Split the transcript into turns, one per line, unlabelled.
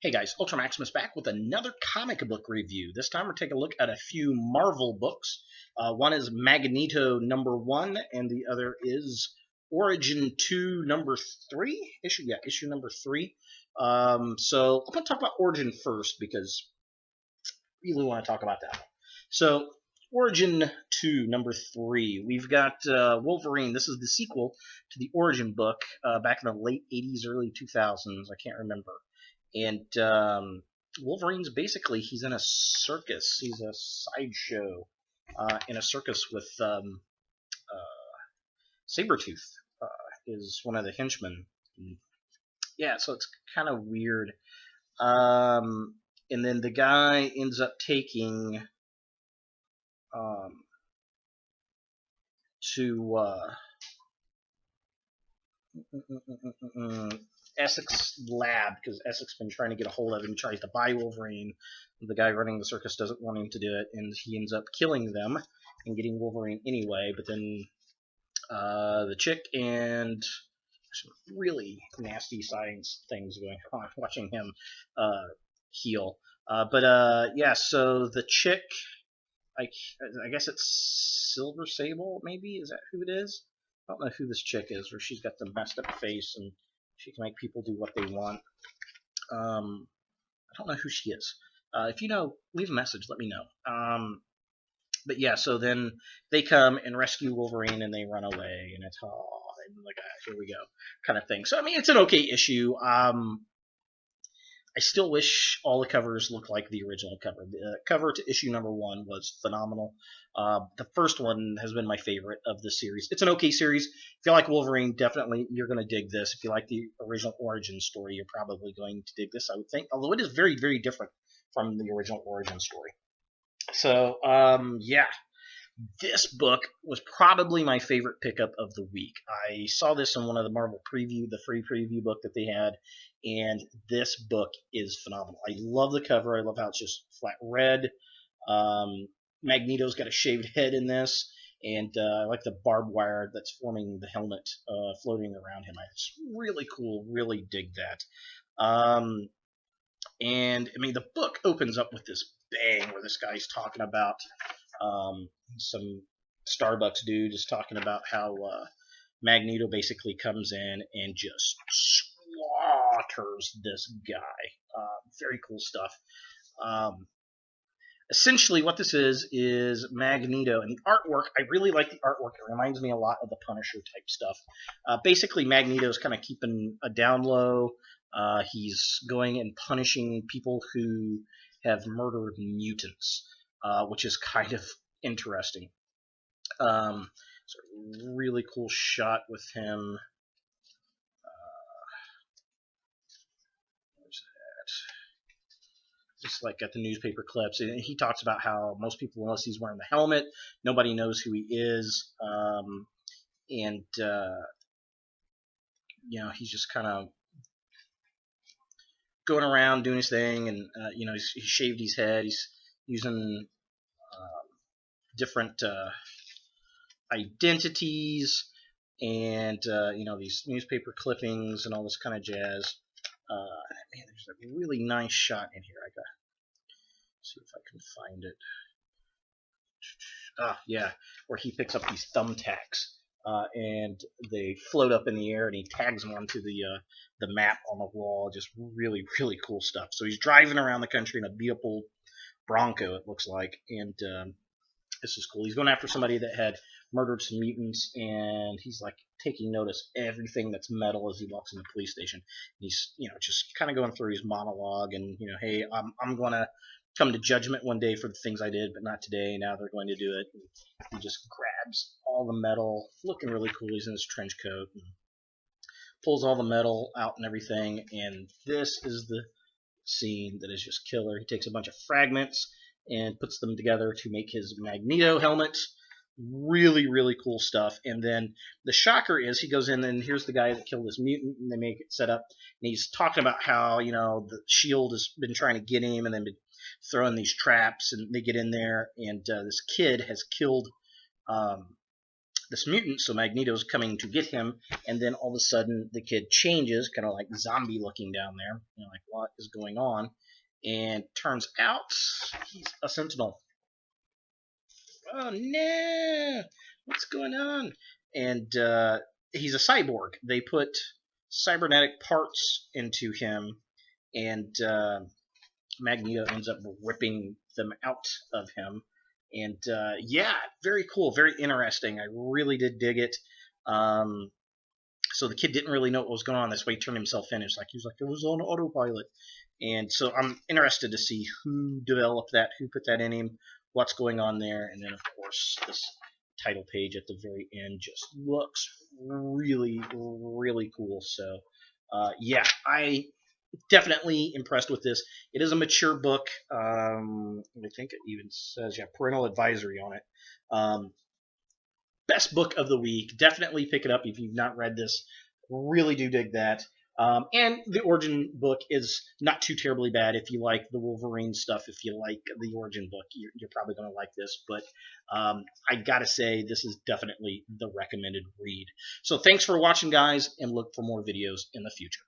Hey guys, Ultra Maximus back with another comic book review. This time we're taking a look at a few Marvel books. One is Magneto #1, and the other is Origin 2 #3. Issue #3. So I'm going to talk about Origin first because I really want to talk about that one. So Origin 2 #3. We've got Wolverine. This is the sequel to the Origin book back in the late 80s, early 2000s. I can't remember. And Wolverine's basically, he's in a circus. He's a sideshow in a circus with Sabretooth is one of the henchmen. Yeah, so it's kind of weird. And then the guy ends up taking to Essex lab because Essex been trying to get a hold of him. He tries to buy Wolverine. The guy running the circus doesn't want him to do it, and he ends up killing them and getting Wolverine anyway. But then the chick and some really nasty science things going on watching him heal. Yeah, so the chick, I guess it's Silver Sable, maybe? Is that who it is? I don't know who this chick is, where she's got the messed up face and she can make people do what they want. I don't know who she is. If you know, leave a message. Let me know. But yeah, so then they come and rescue Wolverine and they run away, and it's like here we go kind of thing. So I mean, it's an okay issue. I still wish all the covers looked like the original cover. The cover to issue #1 was phenomenal. The first one has been my favorite of the series. It's an okay series. If you like Wolverine, definitely you're going to dig this. If you like the original origin story, you're probably going to dig this, I would think. Although it is very, very different from the original origin story. So, yeah. This book was probably my favorite pickup of the week. I saw this in one of the Marvel preview, the free preview book that they had, and this book is phenomenal. I love the cover. I love how it's just flat red. Magneto's got a shaved head in this, and I like the barbed wire that's forming the helmet floating around him. It's really cool. Really dig that. And I mean, the book opens up with this bang where this guy's talking about some Starbucks dude is talking about how Magneto basically comes in and just slaughters this guy. Very cool stuff. Essentially, what this is Magneto, and the artwork, I really like the artwork. It reminds me a lot of the Punisher type stuff. Basically, Magneto's kind of keeping a down low. He's going and punishing people who have murdered mutants, which is kind of interesting. So really cool shot with him. Where's that? Just like at the newspaper clips, and he talks about how most people, unless he's wearing the helmet, nobody knows who he is, and you know, he's just kind of going around doing his thing, and you know, he shaved his head. He's using different identities and you know, these newspaper clippings and all this kind of jazz. Man, there's a really nice shot in here. I gotta see if I can find it. Yeah, where he picks up these thumbtacks and they float up in the air, and he tags them onto the map on the wall. Just really, really cool stuff. So he's driving around the country in a beat up old Bronco, it looks like, and this is cool. He's going after somebody that had murdered some mutants, and he's like taking notice everything that's metal as he walks in the police station. He's, you know, just kind of going through his monologue, and you know, hey, I'm going to come to judgment one day for the things I did, but not today. Now they're going to do it. And he just grabs all the metal, looking really cool. He's in his trench coat, and pulls all the metal out and everything, and this is the scene that is just killer. He takes a bunch of fragments and puts them together to make his Magneto helmet. Really, really cool stuff. And then the shocker is he goes in and here's the guy that killed this mutant, and they make it set up. And he's talking about how, you know, the Shield has been trying to get him and then been throwing these traps, and they get in there, and this kid has killed this mutant, so Magneto's coming to get him, and then all of a sudden the kid changes, kind of like zombie looking down there, you know, like what is going on, and turns out he's a Sentinel. Oh no, what's going on? And he's a cyborg. They put cybernetic parts into him, and Magneto ends up ripping them out of him. And yeah, very cool, very interesting. I really did dig it. So the kid didn't really know what was going on. That's why he turned himself in. It's like he was like, it was on autopilot. And so I'm interested to see who developed that, who put that in him, what's going on there. And then, of course, this title page at the very end just looks really, really cool. So, yeah, I definitely impressed with this. It is a mature book. I think it even says, yeah, parental advisory on it. Best book of the week. Definitely pick it up if you've not read this. Really do dig that. And the origin book is not too terribly bad if you like the Wolverine stuff. If you like the origin book, you're probably going to like this. But I gotta say, this is definitely the recommended read. So thanks for watching, guys, and look for more videos in the future.